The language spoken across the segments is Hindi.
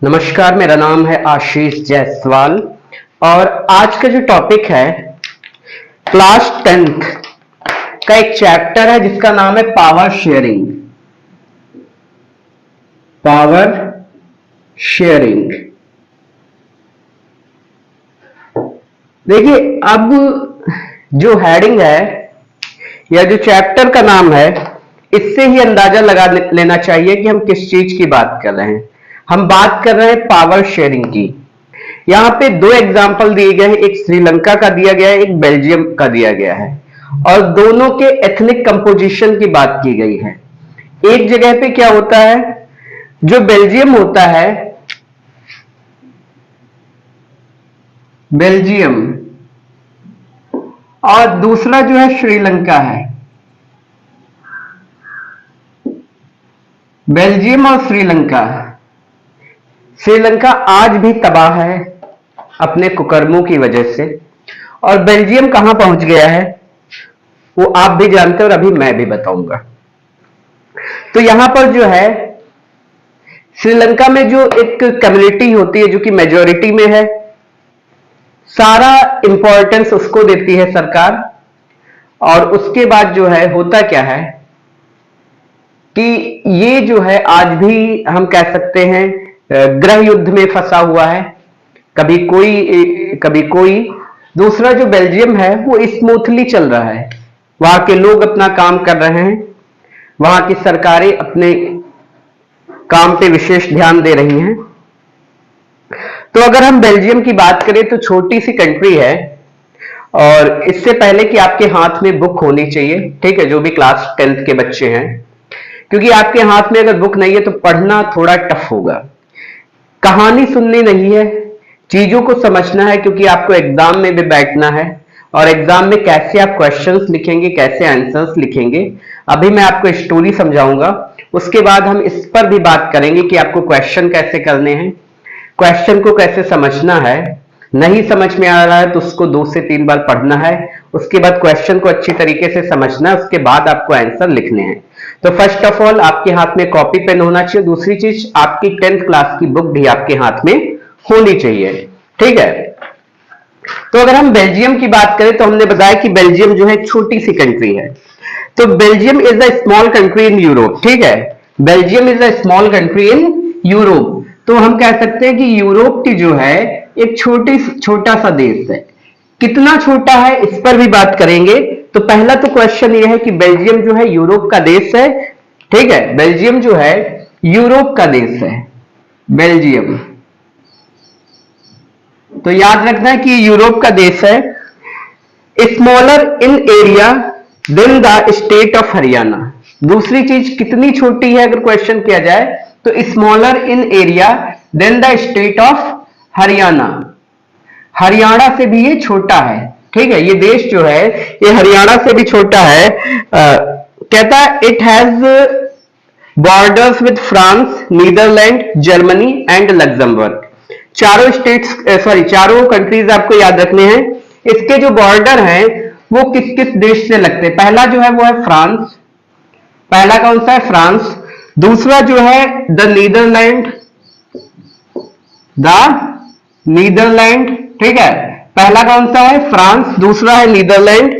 नमस्कार, मेरा नाम है आशीष जायसवाल और आज का जो टॉपिक है क्लास 10th का एक चैप्टर है जिसका नाम है पावर शेयरिंग। Power sharing. देखिए, अब जो हेडिंग है या जो चैप्टर का नाम है, इससे ही अंदाजा लगा लेना चाहिए कि हम किस चीज की बात कर रहे हैं। हम बात कर रहे हैं पावर शेयरिंग की। यहां पे दो एग्जाम्पल दिए गए हैं, एक श्रीलंका का दिया गया है, एक बेल्जियम का दिया गया है और दोनों के एथनिक कंपोजिशन की बात की गई है। एक जगह पे क्या होता है, जो बेल्जियम होता है, बेल्जियम, और दूसरा जो है श्रीलंका है। बेल्जियम और श्रीलंका। श्रीलंका आज भी तबाह है अपने कुकर्मों की वजह से, और बेल्जियम कहां पहुंच गया है वो आप भी जानते हैं और अभी मैं भी बताऊंगा। तो यहां पर जो है श्रीलंका में जो एक कम्युनिटी होती है जो कि मेजॉरिटी में है, सारा इंपॉर्टेंस उसको देती है सरकार। और उसके बाद जो है होता क्या है कि ये जो है आज भी हम कह सकते हैं गृह युद्ध में फंसा हुआ है, कभी कोई कभी कोई। दूसरा जो बेल्जियम है वो स्मूथली चल रहा है, वहां के लोग अपना काम कर रहे हैं, वहां की सरकारें अपने काम पे विशेष ध्यान दे रही हैं। तो अगर हम बेल्जियम की बात करें तो छोटी सी कंट्री है, और इससे पहले कि आपके हाथ में बुक होनी चाहिए, ठीक है, जो भी क्लास 10th के बच्चे हैं, क्योंकि आपके हाथ में अगर बुक नहीं है तो पढ़ना थोड़ा टफ होगा। कहानी सुननी नहीं है, चीजों को समझना है, क्योंकि आपको एग्जाम में भी बैठना है और एग्जाम में कैसे आप क्वेश्चंस लिखेंगे, कैसे आंसर्स लिखेंगे, अभी मैं आपको स्टोरी समझाऊंगा। उसके बाद हम इस पर भी बात करेंगे कि आपको क्वेश्चन कैसे करने हैं, क्वेश्चन को कैसे समझना है। नहीं समझ में आ रहा है तो उसको 2 से 3 बार पढ़ना है, उसके बाद क्वेश्चन को अच्छी तरीके से समझना है, उसके बाद आपको आंसर लिखने हैं। तो फर्स्ट ऑफ ऑल आपके हाथ में कॉपी पेन होना चाहिए। दूसरी चीज, आपकी 10th क्लास की बुक भी आपके हाथ में होनी चाहिए, ठीक है। तो अगर हम बेल्जियम की बात करें तो हमने बताया कि बेल्जियम जो है छोटी सी कंट्री है। तो Belgium is a small country in Europe, ठीक है। Belgium is a small country in Europe. तो हम कह सकते हैं कि यूरोप की जो है एक छोटा सा देश है। कितना छोटा है इस पर भी बात करेंगे। तो पहला तो क्वेश्चन ये है कि बेल्जियम जो है यूरोप का देश है, ठीक है। बेल्जियम जो है यूरोप का देश है, बेल्जियम। तो याद रखना है कि यूरोप का देश है। Smaller in area than the state of Haryana. दूसरी चीज, कितनी छोटी है अगर क्वेश्चन किया जाए तो smaller in area than the state of Haryana. Haryana से भी ये छोटा है, ठीक है। ये देश जो है ये हरियाणा से भी छोटा है। कहता है it has borders with France, Netherland, Germany and Luxembourg. चारों कंट्रीज आपको याद रखने हैं। इसके जो बॉर्डर हैं वो किस किस देश से लगते हैं। पहला जो है वो है फ्रांस। पहला कौन सा है? फ्रांस। दूसरा जो है द नीदरलैंड, ठीक है। पहला कौन सा है? फ्रांस। दूसरा है नीदरलैंड।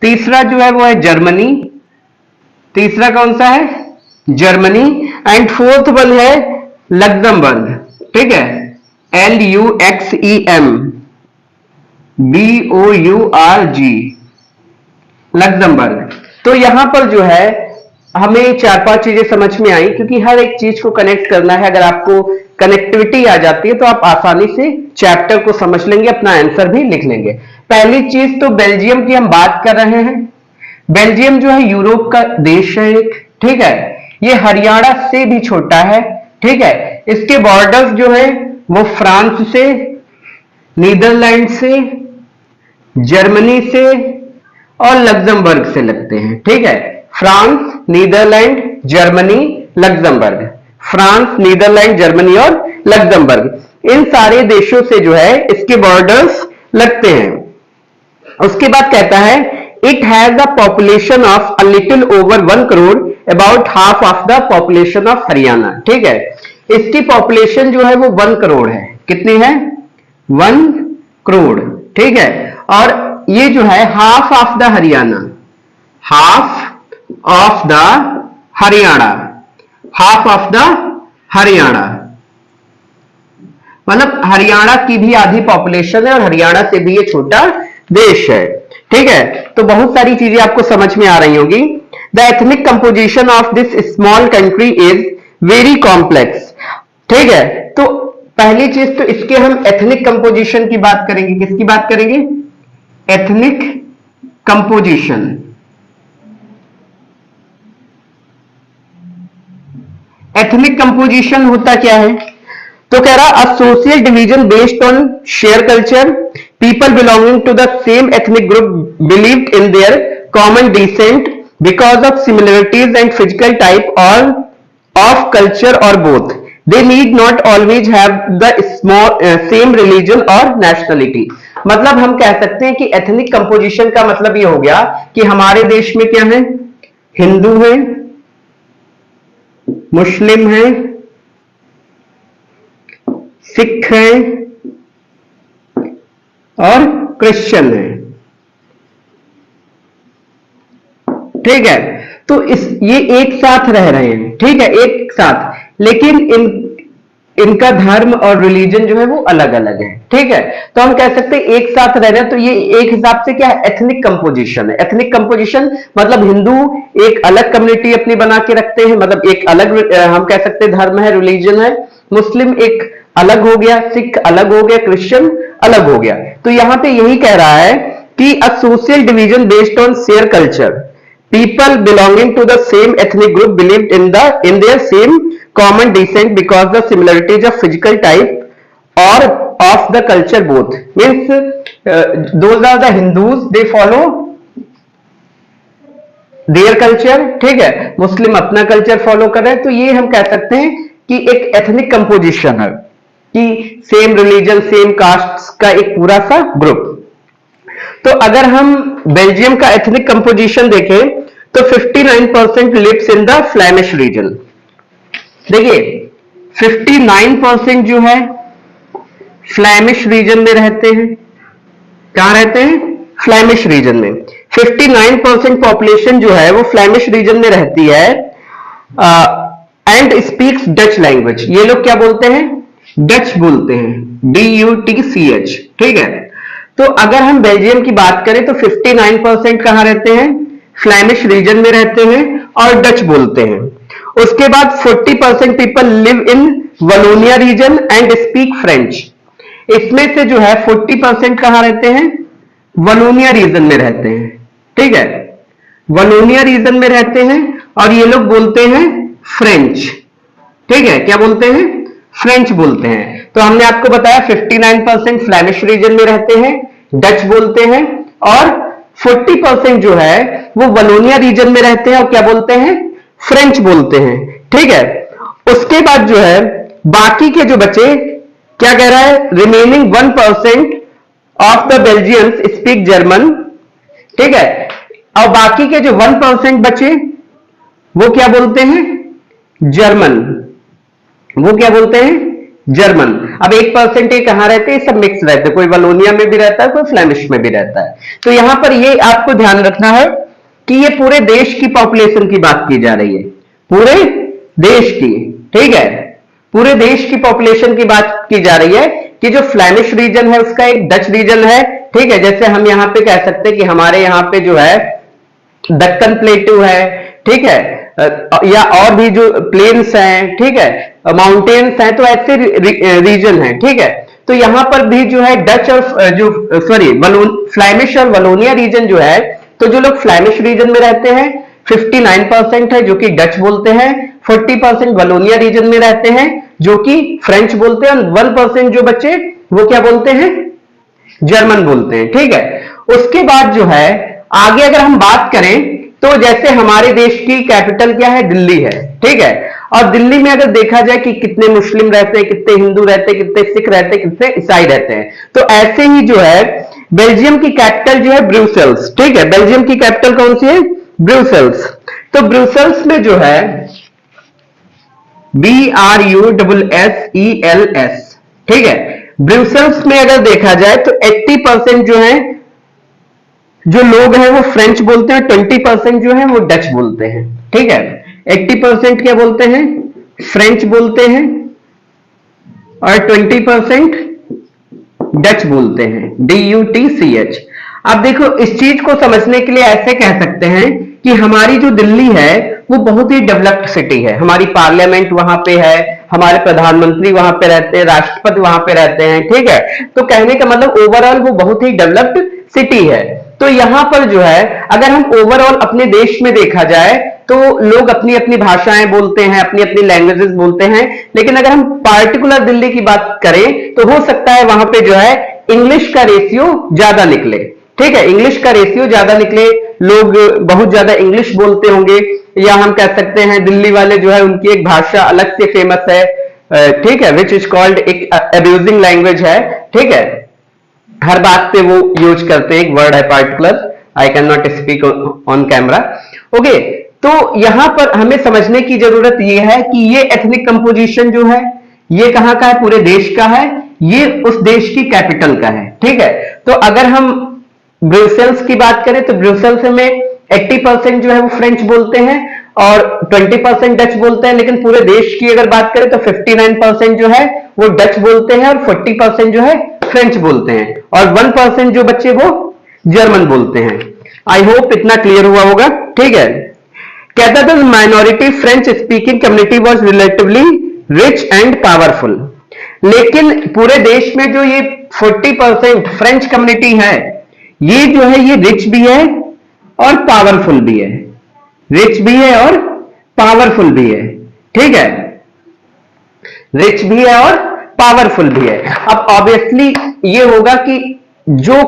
तीसरा जो है वो है जर्मनी। तीसरा कौन सा है? जर्मनी। एंड फोर्थ वन है लग्जमबर्ग, ठीक है। LUXEMBOURG, Luxembourg. तो यहां पर जो है हमें 4-5 चीजें समझ में आई, क्योंकि हर एक चीज को कनेक्ट करना है। अगर आपको कनेक्टिविटी आ जाती है तो आप आसानी से चैप्टर को समझ लेंगे, अपना आंसर भी लिख लेंगे। पहली चीज तो बेल्जियम की हम बात कर रहे हैं। बेल्जियम जो है यूरोप का देश है एक, ठीक है। ये हरियाणा से भी छोटा है, ठीक है। इसके बॉर्डर्स जो है वो फ्रांस से, नीदरलैंड से, जर्मनी से और लग्जमबर्ग से लगते हैं, ठीक है। France, Netherland, Germany, Luxembourg. France, Netherland, Germany और लग्जमबर्ग, इन सारे देशों से जो है इसके बॉर्डर्स लगते हैं। उसके बाद कहता है it has a population of a little over 1 crore, about half of the population of Haryana, ठीक है। इसकी पॉपुलेशन जो है वो 1 करोड़ है। कितनी है? 1 करोड़। ठीक है, और ये जो है half of the Haryana, half of the Haryana, half of the Haryana, मतलब हरियाणा की भी आधी पॉपुलेशन है और हरियाणा से भी ये छोटा देश है। ठीक है, तो बहुत सारी चीजें आपको समझ में आ रही होगी। The ethnic composition of this small country is very complex. ठीक है, तो पहली चीज तो इसके हम एथनिक कंपोजिशन की बात करेंगे। किसकी बात करेंगे? Ethnic composition. एथनिक कंपोजिशन होता क्या है? तो कह रहा a social division based on share culture, people belonging to the same ethnic group believed in their common descent because of similarities and physical type or of culture or both. They need not always have the same religion or nationality. मतलब हम कह सकते हैं कि एथनिक कंपोजिशन का मतलब ये हो गया कि हमारे देश में क्या है? हिंदू है, मुस्लिम है, सिख है और क्रिश्चियन है। ठीक है, तो ये एक साथ रह रहे हैं। ठीक है, एक साथ, लेकिन इनका धर्म और रिलीजन जो है वो अलग अलग है। ठीक है, तो हम कह सकते हैं एक साथ रह रहे हैं, तो ये एक हिसाब से क्या है? एथनिक कंपोजिशन है। एथनिक कंपोजिशन मतलब हिंदू एक अलग कम्युनिटी अपनी बना के रखते हैं, मतलब एक अलग हम कह सकते हैं धर्म है, रिलीजन है। मुस्लिम एक अलग हो गया, सिख अलग हो गया, क्रिश्चियन अलग हो गया। तो यहां पे यही कह रहा है कि अ social division based on share culture, people belonging to the same ethnic group believed in their same common descent because the similarities of physical type or of the culture both means those are the Hindus, they follow their culture। ठीक है, मुस्लिम अपना कल्चर फॉलो कर रहे हैं। तो ये हम कह सकते हैं कि एक एथनिक कंपोजिशन है कि सेम रिलीजन, सेम कास्ट का एक पूरा सा ग्रुप। तो अगर हम बेल्जियम का एथनिक कंपोजिशन देखें तो 59% lives in the Flemish region. देखिए 59% जो है फ्लैमिश रीजन में रहते हैं। कहां रहते हैं? फ्लैमिश रीजन में। 59% पॉपुलेशन जो है वो फ्लैमिश रीजन में रहती है एंड स्पीक्स डच लैंग्वेज। ये लोग क्या बोलते हैं? डच बोलते हैं, DUTCH। ठीक है, तो अगर हम बेल्जियम की बात करें तो 59% कहां रहते हैं? फ्लैमिश रीजन में रहते हैं और डच बोलते हैं। उसके बाद 40% people live in Wallonia region and speak French. इसमें से जो है 40% कहां रहते हैं? वलोनिया रीजन में रहते हैं। ठीक है, वलोनिया रीजन में रहते हैं और ये लोग बोलते हैं फ्रेंच। ठीक है, क्या बोलते हैं? फ्रेंच बोलते हैं। तो हमने आपको बताया 59% फ्लैमिश रीजन में रहते हैं, डच बोलते हैं, और 40% जो है वो वलोनिया रीजन में रहते हैं और क्या बोलते हैं? फ्रेंच बोलते हैं। ठीक है, उसके बाद जो है बाकी के जो बचे, क्या कह रहा है? Remaining 1% of the Belgians speak German. ठीक है, और बाकी के जो 1% बचे वो क्या बोलते हैं? जर्मन। वो क्या बोलते हैं? जर्मन। अब 1% कहां रहते हैं? सब मिक्स रहते हैं, कोई वलोनिया में भी रहता है, कोई फ्लैमिश में भी रहता है। तो यहां पर ये आपको ध्यान रखना है कि ये पूरे देश की पॉपुलेशन की बात की जा रही है, पूरे देश की। ठीक है, पूरे देश की पॉपुलेशन की बात की जा रही है कि जो फ्लैमिश रीजन है उसका एक डच रीजन है। ठीक है, जैसे हम यहां पे कह सकते हैं कि हमारे यहां पे जो है दक्कन प्लेटू है। ठीक है, या और भी जो प्लेन्स हैं, ठीक है, माउंटेन्स हैं, तो ऐसे रीजन है। ठीक है, तो यहां पर भी जो है डच और जो फ्लैमिश और वलोनिया रीजन जो है, तो जो लोग फ्लैमिश रीजन में रहते हैं 59% है जो कि डच बोलते हैं, 40% वलोनिया रीजन में रहते हैं जो कि फ्रेंच बोलते हैं, और 1% जो बच्चे वो क्या बोलते हैं? जर्मन बोलते हैं। ठीक है, उसके बाद जो है आगे अगर हम बात करें तो जैसे हमारे देश की कैपिटल क्या है? दिल्ली है। ठीक है, और दिल्ली में अगर देखा जाए कि कितने मुस्लिम रहते हैं, कितने हिंदू रहते हैं, कितने सिख रहते हैं, कितने ईसाई रहते हैं, तो ऐसे ही जो है बेल्जियम की कैपिटल जो है ब्रुसेल्स। ठीक है, बेल्जियम की कैपिटल कौन सी है? ब्रुसेल्स। तो ब्रुसेल्स में जो है BRUSSELS, ठीक है। ब्रुसेल्स में अगर देखा जाए तो 80% जो है जो लोग हैं वो फ्रेंच बोलते हैं, 20% जो है वो डच बोलते हैं, ठीक है। 80% क्या बोलते हैं, फ्रेंच बोलते हैं, और 20% डच बोलते हैं, DUTCH। अब देखो, इस चीज को समझने के लिए ऐसे कह सकते हैं कि हमारी जो दिल्ली है वो बहुत ही डेवलप्ड सिटी है, हमारी पार्लियामेंट वहां पे है, हमारे प्रधानमंत्री वहां पे रहते हैं, राष्ट्रपति वहां पे रहते हैं, ठीक है। तो कहने का मतलब ओवरऑल वो बहुत ही डेवलप्ड सिटी है। तो यहां पर जो है अगर हम ओवरऑल अपने देश में देखा जाए तो लोग अपनी अपनी भाषाएं बोलते हैं, अपनी अपनी लैंग्वेजेस बोलते हैं, लेकिन अगर हम पार्टिकुलर दिल्ली की बात करें तो हो सकता है वहां पे जो है इंग्लिश का रेशियो ज्यादा निकले, ठीक है, इंग्लिश का रेशियो ज्यादा निकले, लोग बहुत ज्यादा इंग्लिश बोलते होंगे, या हम कह सकते हैं दिल्ली वाले जो है उनकी एक भाषा अलग से फेमस है, ठीक है, विच इज कॉल्ड एक अब्यूजिंग लैंग्वेज है, ठीक है, हर बात पे वो यूज करते हैं, एक वर्ड है particular, I can not speak on camera, okay. तो यहां पर हमें समझने की जरूरत यह है कि ये एथनिक कंपोजिशन जो है ये कहां का है, पूरे देश का है, ये उस देश की कैपिटल का है, ठीक है। तो अगर हम ब्रुसेल्स की बात करें तो ब्रुसेल्स में 80% जो है वो फ्रेंच बोलते हैं और 20% डच बोलते हैं, लेकिन पूरे देश की अगर बात करें तो 59% जो है वो डच बोलते हैं और 40% जो है फ्रेंच बोलते हैं, और 1% जो बच्चे वो जर्मन बोलते हैं। आई होप इतना क्लियर हुआ होगा, ठीक है। कहता था minority French speaking community was relatively rich and powerful, लेकिन पूरे देश में जो ये 40% फ्रेंच कम्युनिटी है ये जो है ये रिच भी है और पावरफुल भी है, रिच भी है और पावरफुल भी है, ठीक है, रिच भी है और पावरफुल भी है। अब ऑब्वियसली ये होगा कि जो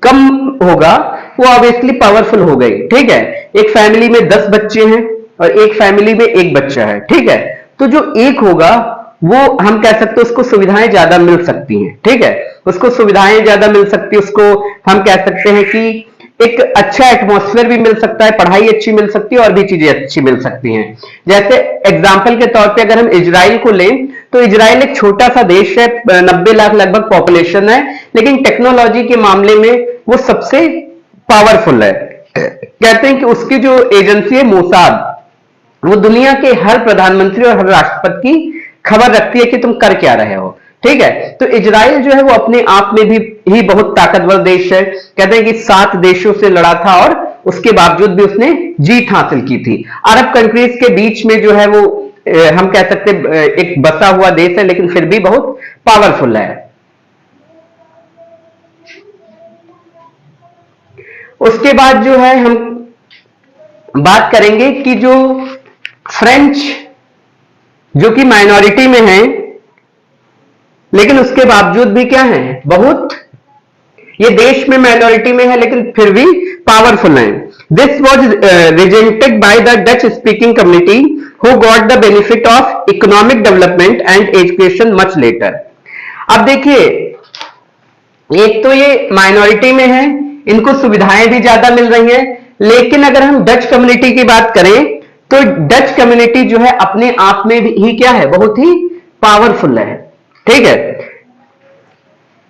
कम होगा वो ऑब्वियसली पावरफुल हो गई, ठीक है। एक फैमिली में 10 बच्चे हैं और एक फैमिली में एक बच्चा है, ठीक है, तो जो एक होगा वो हम कह सकते हैं उसको सुविधाएं ज्यादा मिल सकती हैं, ठीक है, उसको सुविधाएं ज्यादा मिल सकती है, उसको हम कह सकते हैं कि एक अच्छा एटमॉस्फेयर भी मिल सकता है, पढ़ाई अच्छी मिल सकती है और भी चीजें अच्छी मिल सकती हैं। जैसे एग्जाम्पल के तौर पे अगर हम इजराइल को लें तो इजराइल एक छोटा सा देश है, 90 लाख लगभग पॉपुलेशन है, लेकिन टेक्नोलॉजी के मामले में वो सबसे पावरफुल है। कहते हैं कि उसकी जो एजेंसी है मोसाद, वो दुनिया के हर प्रधानमंत्री और हर राष्ट्रपति की खबर रखती है कि तुम कर क्या रहे हो, ठीक है। तो इजराइल जो है वो अपने आप में भी ही बहुत ताकतवर देश है। कहते हैं कि 7 देशों से लड़ा था और उसके बावजूद भी उसने जीत हासिल की थी। अरब कंट्रीज के बीच में जो है वो हम कह सकते एक बसा हुआ देश है, लेकिन फिर भी बहुत पावरफुल है। उसके बाद जो है हम बात करेंगे कि जो फ्रेंच जो कि माइनॉरिटी में है लेकिन उसके बावजूद भी क्या है, बहुत, ये देश में माइनॉरिटी में है लेकिन फिर भी पावरफुल है। This was resented by the Dutch speaking community who got the benefit of economic development and education much later. अब देखिए, एक तो ये माइनॉरिटी में है, इनको सुविधाएं भी ज्यादा मिल रही हैं, लेकिन अगर हम डच कम्युनिटी की बात करें तो डच कम्युनिटी जो है अपने आप में ही क्या है, बहुत ही पावरफुल है, ठीक है,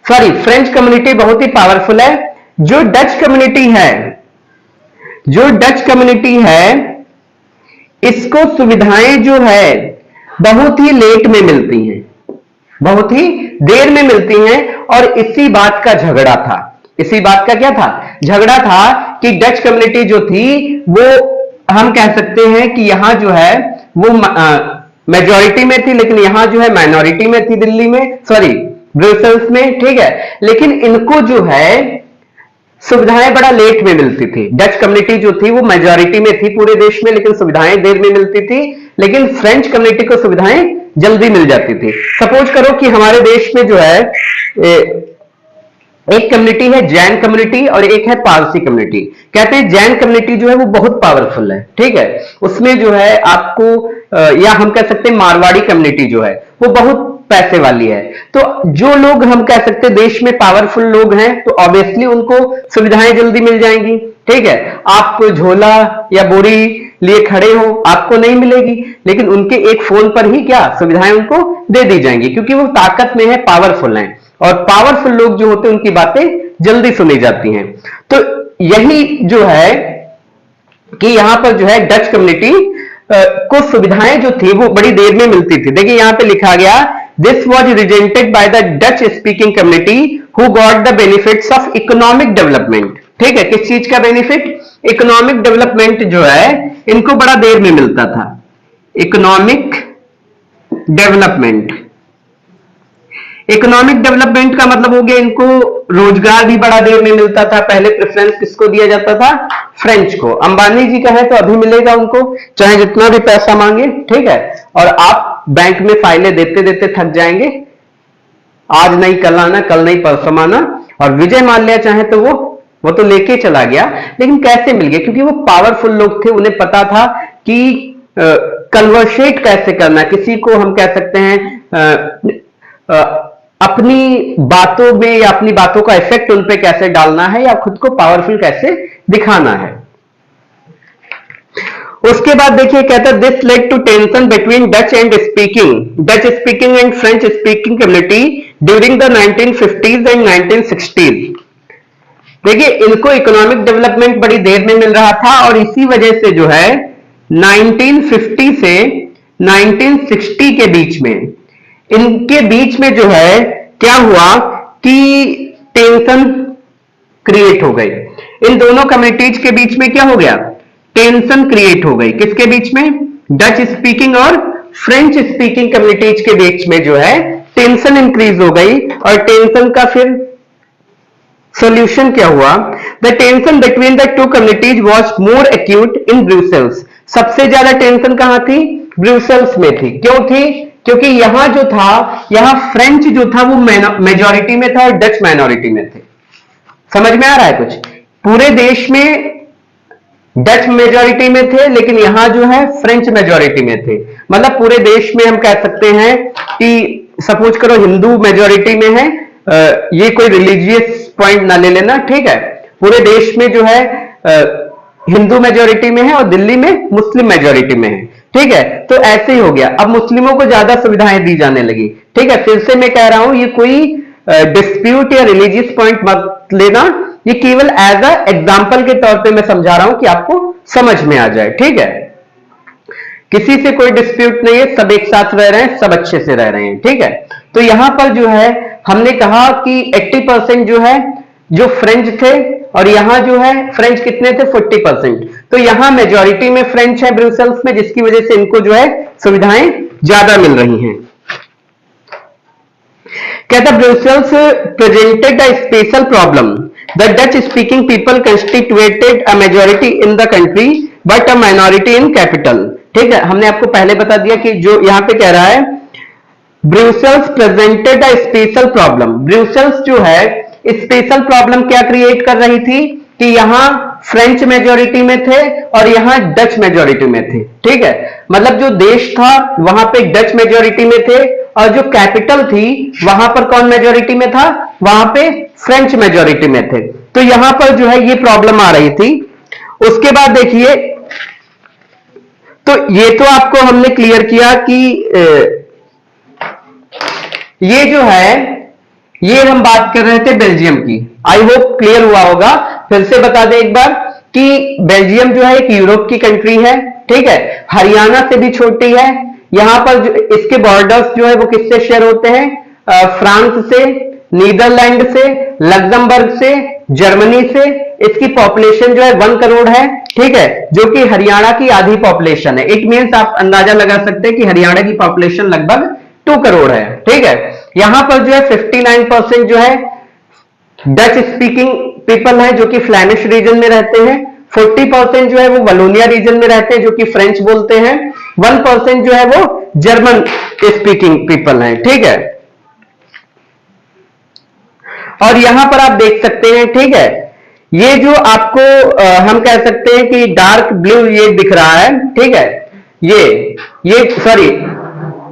सॉरी, फ्रेंच कम्युनिटी बहुत ही पावरफुल है। जो डच कम्युनिटी है, जो डच कम्युनिटी है इसको सुविधाएं जो है बहुत ही लेट में मिलती हैं, बहुत ही देर में मिलती हैं, और इसी बात का झगड़ा था, इसी बात का क्या था, झगड़ा था कि डच कम्युनिटी जो थी वो हम कह सकते हैं कि यहां जो है वो मेजॉरिटी में थी, लेकिन यहां जो है माइनॉरिटी में थी, दिल्ली में, सॉरी ब्रुसेल्स में, ठीक है, लेकिन इनको जो है सुविधाएं बड़ा लेट में मिलती थी। डच कम्युनिटी जो थी वो मेजॉरिटी में थी पूरे देश में, लेकिन सुविधाएं देर में मिलती थी, लेकिन फ्रेंच कम्युनिटी को सुविधाएं जल्दी मिल जाती थी। सपोज करो कि हमारे देश में जो है एक कम्युनिटी है जैन कम्युनिटी और एक है पारसी कम्युनिटी। कहते हैं जैन कम्युनिटी जो है वो बहुत पावरफुल है, ठीक है, उसमें जो है आपको या हम कह सकते हैं मारवाड़ी कम्युनिटी जो है वो बहुत पैसे वाली है। तो जो लोग हम कह सकते हैं देश में पावरफुल लोग हैं तो ऑब्वियसली उनको सुविधाएं जल्दी मिल जाएंगी, ठीक है। आप झोला या बोरी लिए खड़े हो, आपको नहीं मिलेगी, लेकिन उनके एक फोन पर ही क्या सुविधाएं उनको दे दी जाएंगी, क्योंकि वो ताकत में है, पावरफुल हैं, और पावरफुल लोग जो होते हैं उनकी बातें जल्दी सुनी जाती हैं। तो यही जो है कि यहां पर जो है डच कम्युनिटी को सुविधाएं जो थी वो बड़ी देर में मिलती थी। देखिए यहां पे लिखा गया, this was resented by the Dutch speaking community who got the benefits of economic development. ठीक है, किस चीज का बेनिफिट? इकोनॉमिक डेवलपमेंट जो है इनको बड़ा देर में मिलता था। इकोनॉमिक डेवलपमेंट, इकोनॉमिक डेवलपमेंट का मतलब हो गया इनको रोजगार भी बड़ा देर में मिलता था। पहले प्रेफरेंस किसको दिया जाता था? फ्रेंच को। अंबानी जी का है तो अभी मिलेगा उनको, चाहे जितना भी पैसा मांगे, ठीक है। और आप बैंक में फाइलें देते देते थक जाएंगे, आज नहीं कल आना, कल नहीं परसों आना। और विजय माल्या चाहे तो वो तो लेके चला गया, लेकिन कैसे मिल गया? क्योंकि वो पावरफुल लोग थे, उन्हें पता था कि कन्वर्सेट कैसे करना, किसी को हम कह सकते हैं अपनी बातों में या अपनी बातों का इफेक्ट उन पे कैसे डालना है, या खुद को पावरफुल कैसे दिखाना है। उसके बाद देखिए कहता है this led to tension between Dutch speaking and French speaking community during the 1950s and 1960s। देखिए इनको इकोनॉमिक डेवलपमेंट बड़ी देर में मिल रहा था, और इसी वजह से जो है 1950 से 1960 के बीच में, इनके बीच में जो है क्या हुआ कि टेंशन क्रिएट हो गई। इन दोनों कम्युनिटीज के बीच में क्या हो गया? टेंशन क्रिएट हो गई। किसके बीच में? डच स्पीकिंग और फ्रेंच स्पीकिंग कम्युनिटीज के बीच में जो है टेंशन इंक्रीज हो गई। और टेंशन का फिर सोल्यूशन क्या हुआ? The tension between the two communities was more acute in Brussels. सबसे ज्यादा टेंशन कहां थी? ब्रुसेल्स में थी। क्यों थी? क्योंकि यहां जो था, यहां फ्रेंच जो था वो मेजॉरिटी में था और डच माइनॉरिटी में थे। समझ में आ रहा है कुछ? पूरे देश में डच मेजॉरिटी में थे, लेकिन यहां जो है फ्रेंच मेजॉरिटी में थे। मतलब पूरे देश में हम कह सकते हैं कि सपोज करो हिंदू मेजॉरिटी में है, ये कोई रिलीजियस पॉइंट ना ले लेना, ठीक है। पूरे देश में जो है हिंदू मेजॉरिटी में है और दिल्ली में मुस्लिम मेजॉरिटी में है, ठीक है। तो ऐसे ही हो गया, अब मुस्लिमों को ज्यादा सुविधाएं दी जाने लगी, ठीक है। फिर से मैं कह रहा हूं ये कोई डिस्प्यूट या रिलीजियस पॉइंट मत लेना, ये केवल एज अ एग्जाम्पल के तौर पे मैं समझा रहा हूं कि आपको समझ में आ जाए, ठीक है। किसी से कोई डिस्प्यूट नहीं है, सब एक साथ रह रहे हैं, सब अच्छे से रह रहे हैं, ठीक है। तो यहां पर जो है हमने कहा कि 80% जो है जो फ्रेंच थे, और यहां जो है फ्रेंच कितने थे? 40%। तो यहां मेजॉरिटी में फ्रेंच है ब्रुसेल्स में, जिसकी वजह से इनको जो है सुविधाएं ज्यादा मिल रही हैं। कहता Brussels presented a special problem, the Dutch speaking people constituted a majority in the country but a minority in capital, ठीक है। हमने आपको पहले बता दिया कि जो यहां पे कह रहा है Brussels presented a special problem, Brussels जो है स्पेशल प्रॉब्लम क्या क्रिएट कर रही थी कि यहां फ्रेंच मेजॉरिटी में थे और यहां डच मेजॉरिटी में थे, ठीक है। मतलब जो देश था वहां पे डच मेजॉरिटी में थे, और जो कैपिटल थी वहां पर कौन मेजॉरिटी में था? वहां पे फ्रेंच मेजॉरिटी में थे। तो यहां पर जो है ये प्रॉब्लम आ रही थी। उसके बाद देखिए, तो ये तो आपको हमने क्लियर किया कि ये जो है ये हम बात कर रहे थे बेल्जियम की। आई होप क्लियर हुआ होगा। फिर से बता दें एक बार कि बेल्जियम जो है एक यूरोप की कंट्री है, ठीक है। हरियाणा से भी छोटी है। यहां पर इसके बॉर्डर्स जो है वो किससे शेयर होते हैं? फ्रांस से, नीदरलैंड से, लग्जमबर्ग से, जर्मनी से। इसकी पॉपुलेशन जो है 1 करोड़ है, ठीक है, जो कि हरियाणा की आधी पॉपुलेशन है। इट मींस आप अंदाजा लगा सकते हैं कि हरियाणा की पॉपुलेशन लगभग 2 करोड़ है, ठीक है। यहां पर जो है 59% जो है डच स्पीकिंग पीपल है, जो कि फ्लैमिश रीजन में रहते हैं। 40% जो है वो वलोनिया रीजन में रहते हैं, जो कि फ्रेंच बोलते हैं। 1% जो है वो जर्मन स्पीकिंग पीपल है, ठीक है। और यहां पर आप देख सकते हैं, ठीक है, ये जो आपको हम कह सकते हैं कि डार्क ब्लू ये दिख रहा है, ठीक है। ये सॉरी,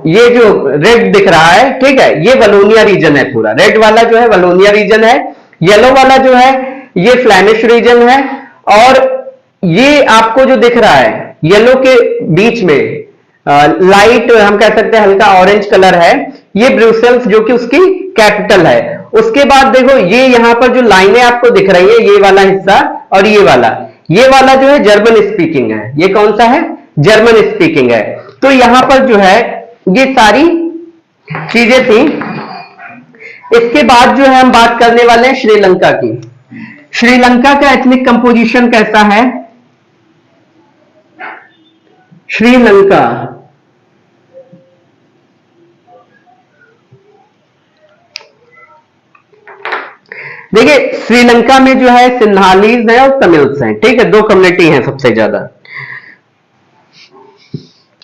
ये जो रेड दिख रहा है, ठीक है, ये वलोनिया रीजन है पूरा। रेड वाला जो है वलोनिया रीजन है, येलो वाला जो है ये फ्लैमिश रीजन है, और ये आपको जो दिख रहा है येलो के बीच में लाइट हम कह सकते हैं हल्का ऑरेंज कलर है, ये ब्रुसेल्स जो कि उसकी कैपिटल है। उसके बाद देखो ये यहां पर जो लाइनें आपको दिख रही है, ये वाला हिस्सा और ये वाला जो है जर्मन स्पीकिंग है। ये कौन सा है? जर्मन स्पीकिंग है। तो यहां पर जो है ये सारी चीजें थी। इसके बाद जो है हम बात करने वाले हैं श्रीलंका की। श्रीलंका का एथनिक कंपोजिशन कैसा है? श्रीलंका देखिए, श्रीलंका में जो है सिन्हालीज है और तमिल्स हैं, ठीक है, दो कम्युनिटी हैं सबसे ज्यादा।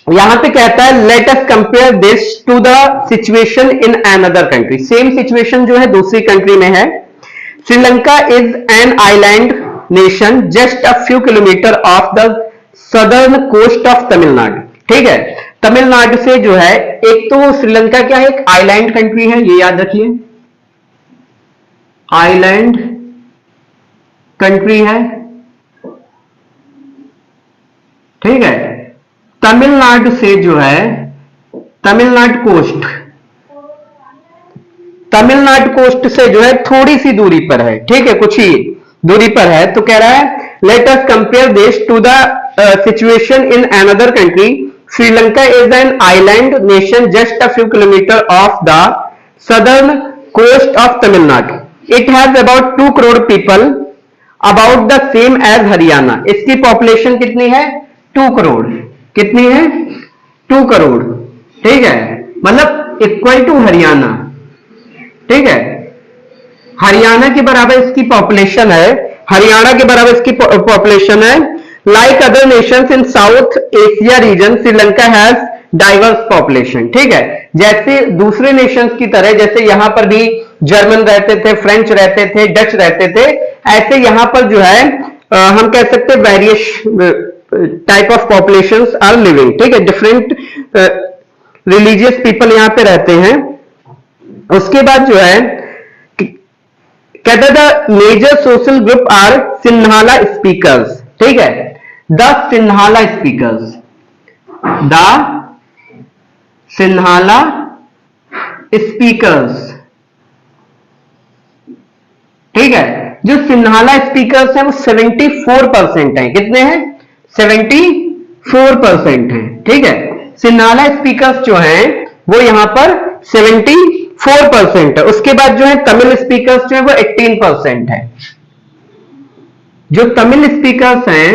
यहां पे कहता है let us compare this to the situation in another country. Same situation जो है दूसरी कंट्री में है। Sri Lanka is an island nation just a few kilometer off the southern coast of Tamil Nadu, ठीक है। तमिलनाडु से जो है, एक तो श्रीलंका क्या है, एक आइलैंड कंट्री है, ये याद रखिए, आइलैंड कंट्री है, ठीक है। तमिलनाडु से जो है, तमिलनाडु कोस्ट से जो है थोड़ी सी दूरी पर है, ठीक है, कुछ ही दूरी पर है। तो कह रहा है let us compare this to the situation in another country. Sri Lanka is an island nation just a few kilometer off the southern coast of Tamil Nadu. It has about 2 crore people, about the same as Haryana. इसकी पॉपुलेशन कितनी है? 2 करोड़। कितनी है? 2 करोड़, ठीक है, मतलब इक्वल टू हरियाणा, ठीक है। हरियाणा के बराबर इसकी पॉपुलेशन है, हरियाणा के बराबर इसकी पॉपुलेशन है। Like other Nations in south Asia region, Sri Lanka has diverse population, ठीक है। जैसे दूसरे नेशंस की तरह, जैसे यहां पर भी जर्मन रहते थे, फ्रेंच रहते थे, डच रहते थे, ऐसे यहां पर जो है हम कह सकते हैं various type of populations are living, ठीक है, डिफरेंट रिलीजियस पीपल यहां पे रहते हैं। उसके बाद जो है कहता the major social group are Sinhala speakers, ठीक है, the Sinhala speakers, the Sinhala speakers, ठीक है। जो सिन्हाला स्पीकर्स हैं वो 74% हैं। कितने हैं? 74% हैं, ठीक है। सिन्हाला स्पीकर्स जो हैं वो यहां पर 74% है। उसके बाद जो है तमिल स्पीकर्स जो है वो 18% है। जो तमिल स्पीकर्स हैं,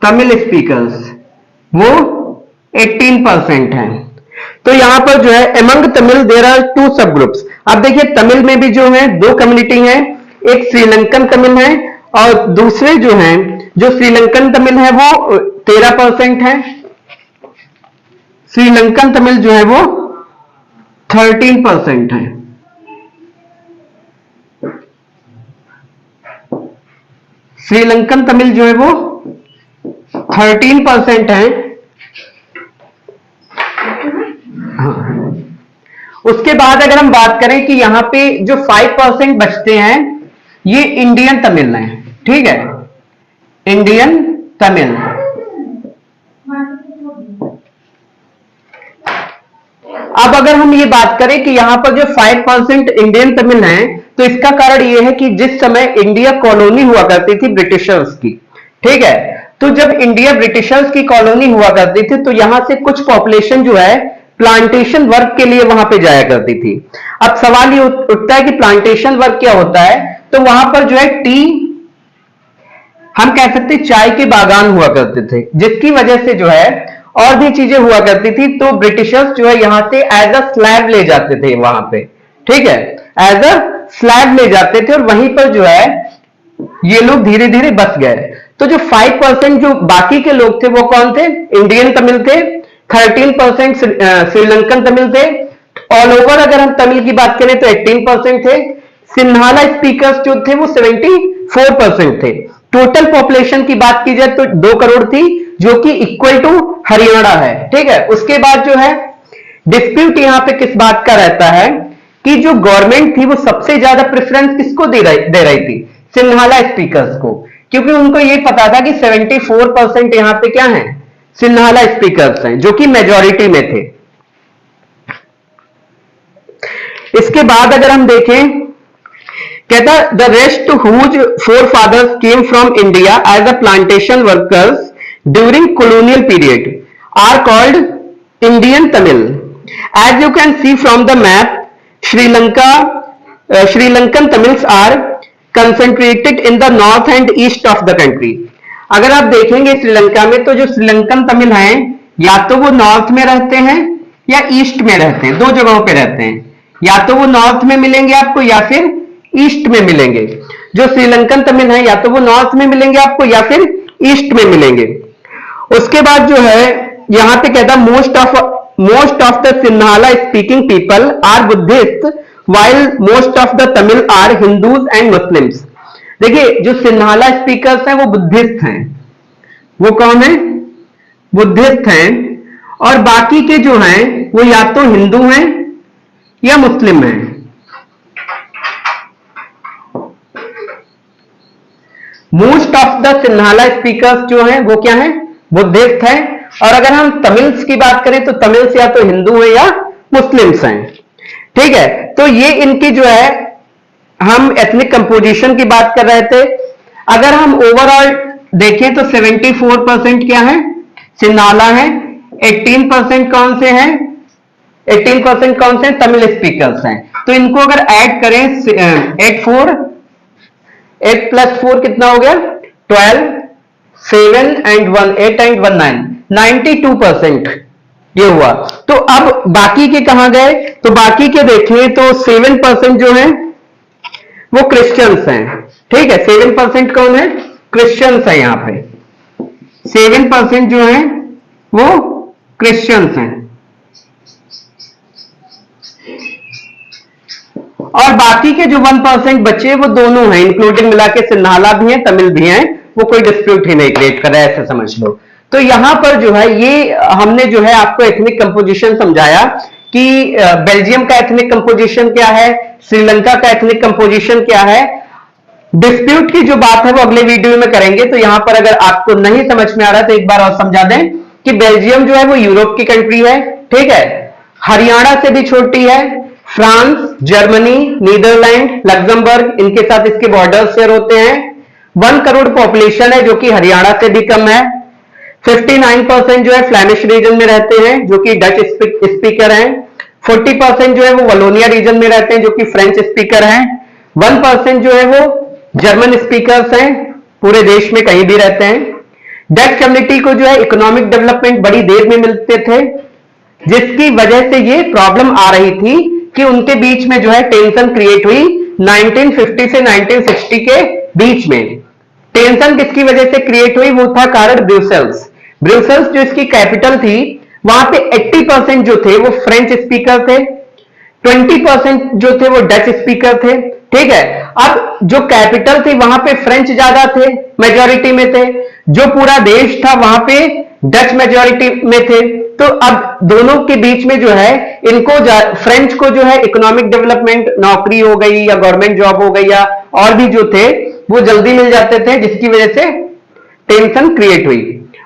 तमिल स्पीकर्स वो 18% हैं। तो यहां पर जो है एमंग तमिल देयर आर 2 सब ग्रुप्स। अब देखिए तमिल में भी जो है 2 कम्युनिटी हैं, एक श्रीलंकन तमिल है और दूसरे जो हैं, जो श्रीलंकन तमिल है वो 13% है, श्रीलंकन तमिल जो है वो 13% है। श्रीलंकन तमिल जो है वो 13% है। उसके बाद अगर हम बात करें कि यहां पे जो 5% बचते हैं ये इंडियन तमिल हैं, ठीक है, इंडियन तमिल। अब अगर हम ये बात करें कि यहां पर जो 5% इंडियन तमिल हैं, तो इसका कारण ये है कि जिस समय इंडिया कॉलोनी हुआ करती थी ब्रिटिशर्स की, ठीक है, तो जब इंडिया ब्रिटिशर्स की कॉलोनी हुआ करती थी तो यहां से कुछ पॉपुलेशन जो है प्लांटेशन वर्क के लिए वहां पे जाया करती थी। अब सवाल ये उठता है कि प्लांटेशन वर्क क्या होता है? तो वहां पर जो है टी, हम कह सकते चाय के बागान हुआ करते थे, जिसकी वजह से जो है और भी चीजें हुआ करती थी। तो ब्रिटिशर्स जो है यहां से एज अ स्लैब ले जाते थे वहां पे, ठीक है, एज अ स्लैब ले जाते थे और वहीं पर जो है ये लोग धीरे धीरे बस गए। तो जो 5% जो बाकी के लोग थे वो कौन थे? इंडियन तमिल थे, 13% श्रीलंकन तमिल थे, ऑल ओवर अगर हम तमिल की बात करें तो 18% थे, सिन्हाला स्पीकर्स जो थे वो 74% थे। टोटल पॉपुलेशन की बात की जाए तो 2 करोड़ थी, जो कि इक्वल टू हरियाणा है, ठीक है। उसके बाद जो है डिस्प्यूट यहां पे किस बात का रहता है कि जो गवर्नमेंट थी वो सबसे ज्यादा प्रेफरेंस किसको दे रही थी? सिन्हाला स्पीकर्स को, क्योंकि उनको ये पता था कि 74% यहां पे क्या है, सिन्हाला स्पीकर्स हैं, जो कि मेजॉरिटी में थे। इसके बाद अगर हम देखें, कहता the rest whose forefathers came from India as a plantation workers during colonial period are called Indian Tamil. As you can see from the map, Sri Lankan Tamils are concentrated in the north and east of the country. अगर आप देखेंगे श्रीलंका में, तो जो श्रीलंकन तमिल हैं या तो वो नॉर्थ में रहते हैं या ईस्ट में रहते हैं, दो जगहों पे रहते हैं। या तो वो नॉर्थ में मिलेंगे आपको या फिर ईस्ट में मिलेंगे। जो श्रीलंकन तमिल हैं या तो वो नॉर्थ में मिलेंगे आपको या फिर ईस्ट में मिलेंगे। उसके बाद जो है यहां पे कहता most of the Sinhala speaking people are Buddhist while most of the Tamil are Hindus and Muslims. देखिए जो सिन्हाला स्पीकर्स हैं वो बुद्धिस्ट हैं। वो कौन है? बुद्धिस्ट हैं। और बाकी के जो हैं वो या तो हिंदू हैं या मुस्लिम हैं। Most of the Sinhala speakers जो हैं वो क्या हैं? बुद्धिस्ट हैं। और अगर हम तमिल्स की बात करें तो तमिल्स या तो हिंदू हैं या मुस्लिम्स हैं। ठीक है, तो ये इनकी जो है हम एथनिक कंपोजिशन की बात कर रहे थे। अगर हम ओवरऑल देखें तो 74% क्या है? सिन्हाला है। 18% कौन से हैं? 18% कौन से हैं? तमिल स्पीकर्स हैं। तो इनको अगर ऐड करें 8 प्लस 4 कितना हो गया? 12, 7 and 1, 8 and 1 9, 92% ये हुआ। तो अब बाकी के कहां गए? तो बाकी के देखें तो 7% जो है वो क्रिश्चियंस हैं। ठीक है, 7% कौन है? क्रिश्चियंस है। यहां पे 7% जो है वो क्रिश्चियंस हैं। और बाकी के जो 1% बचे वो दोनों हैं, इंक्लूडिंग मिला के सिन्हाला भी हैं, तमिल भी हैं। वो कोई डिस्प्यूट ही नहीं क्रिएट कर रहा है, ऐसे समझ लो। तो यहां पर जो है ये हमने जो है आपको एथनिक कंपोजिशन समझाया कि बेल्जियम का एथनिक कंपोजिशन क्या है, श्रीलंका का एथनिक कंपोजिशन क्या है। डिस्प्यूट की जो बात है वो अगले वीडियो में करेंगे। तो यहां पर अगर आपको नहीं समझ में आ रहा तो एक बार और समझा दें कि बेल्जियम जो है वो यूरोप की कंट्री है। ठीक है, हरियाणा से भी छोटी है। फ्रांस, जर्मनी, नीदरलैंड, लग्जमबर्ग, इनके साथ इसके बॉर्डर शेयर होते हैं। 1 करोड़ पॉपुलेशन है जो कि हरियाणा से भी कम है। 59% जो है फ्लैमिश रीजन में रहते हैं जो कि डच स्पीकर हैं। 40% जो है वो वलोनिया रीजन में रहते हैं जो कि फ्रेंच स्पीकर हैं। 1% जो है वो जर्मन स्पीकर्स हैं, पूरे देश में कहीं भी रहते हैं। डच कम्युनिटी को जो है इकोनॉमिक डेवलपमेंट बड़ी देर में मिलते थे, जिसकी वजह से ये प्रॉब्लम आ रही थी कि उनके बीच में जो है टेंशन क्रिएट हुई 1950 से 1960 के बीच में। टेंशन किसकी वजह से क्रिएट हुई? वो था कारण ब्रुसेल्स। ब्रुसेल्स जो इसकी कैपिटल थी, वहां पे 80% जो थे वो फ्रेंच स्पीकर थे, 20% जो थे वो डच स्पीकर थे। ठीक है, अब जो कैपिटल थी वहां पे फ्रेंच ज्यादा थे, मेजॉरिटी में थे। जो पूरा देश था वहां पे डच मेजॉरिटी में थे। तो अब दोनों के बीच में जो है इनको फ्रेंच को जो है इकोनॉमिक डेवलपमेंट, नौकरी हो गई या गवर्नमेंट जॉब हो गई या और भी जो थे वो जल्दी मिल जाते थे, जिसकी वजह से टेंशन क्रिएट हुई।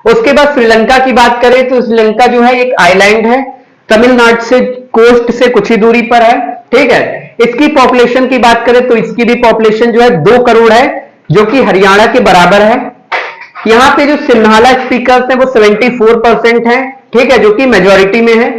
उसके बाद श्रीलंका की बात करें तो श्रीलंका जो है एक आइलैंड है, तमिलनाडु से कोस्ट से कुछ ही दूरी पर है। ठीक है, इसकी पॉपुलेशन की बात करें तो इसकी भी पॉपुलेशन जो है 2 करोड़ है, जो कि हरियाणा के बराबर है। यहां पे जो सिन्हाला स्पीकर्स हैं वो 74% हैं। ठीक है, जो कि मेजॉरिटी में है।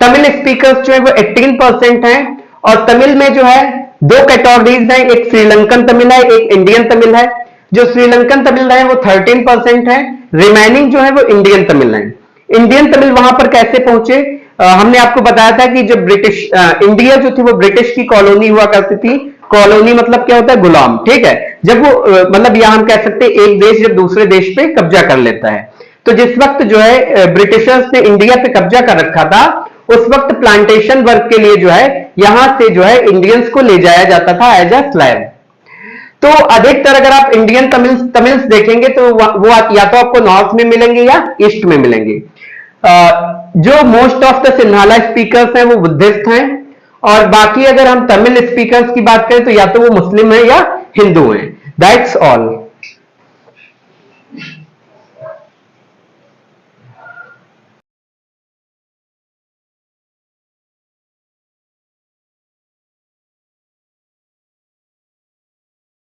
तमिल स्पीकर्स जो है वो 18% हैं। और तमिल में जो है 2 कैटेगरीज हैं, एक श्रीलंकन तमिल है, एक इंडियन तमिल है। जो श्रीलंकन तमिल है वो 13% है, रिमेनिंग जो है वो इंडियन तमिल है। इंडियन तमिल वहां पर कैसे पहुंचे? हमने आपको बताया था कि जब ब्रिटिश इंडिया जो थी वो ब्रिटिश की कॉलोनी हुआ करती थी। कॉलोनी मतलब क्या होता है? गुलाम। ठीक है, जब वो मतलब यहां हम कह सकते हैं एक देश जब दूसरे देश पे कब्जा कर लेता है, तो जिस वक्त जो है ब्रिटिशर्स ने इंडिया पे कब्जा कर रखा था, उस वक्त प्लांटेशन वर्क के लिए जो है यहां से जो है इंडियंस को ले जाया जाता था एज अ स्लेव। तो अधिकतर अगर आप इंडियन तमिल्स देखेंगे तो वो या तो आपको नॉर्थ में मिलेंगे या ईस्ट में मिलेंगे। जो most of the Sinhala speakers हैं वो बुद्धिस्ट हैं। और बाकी अगर हम तमिल स्पीकर्स की बात करें तो या तो वो मुस्लिम है या हिंदू हैं। That's all.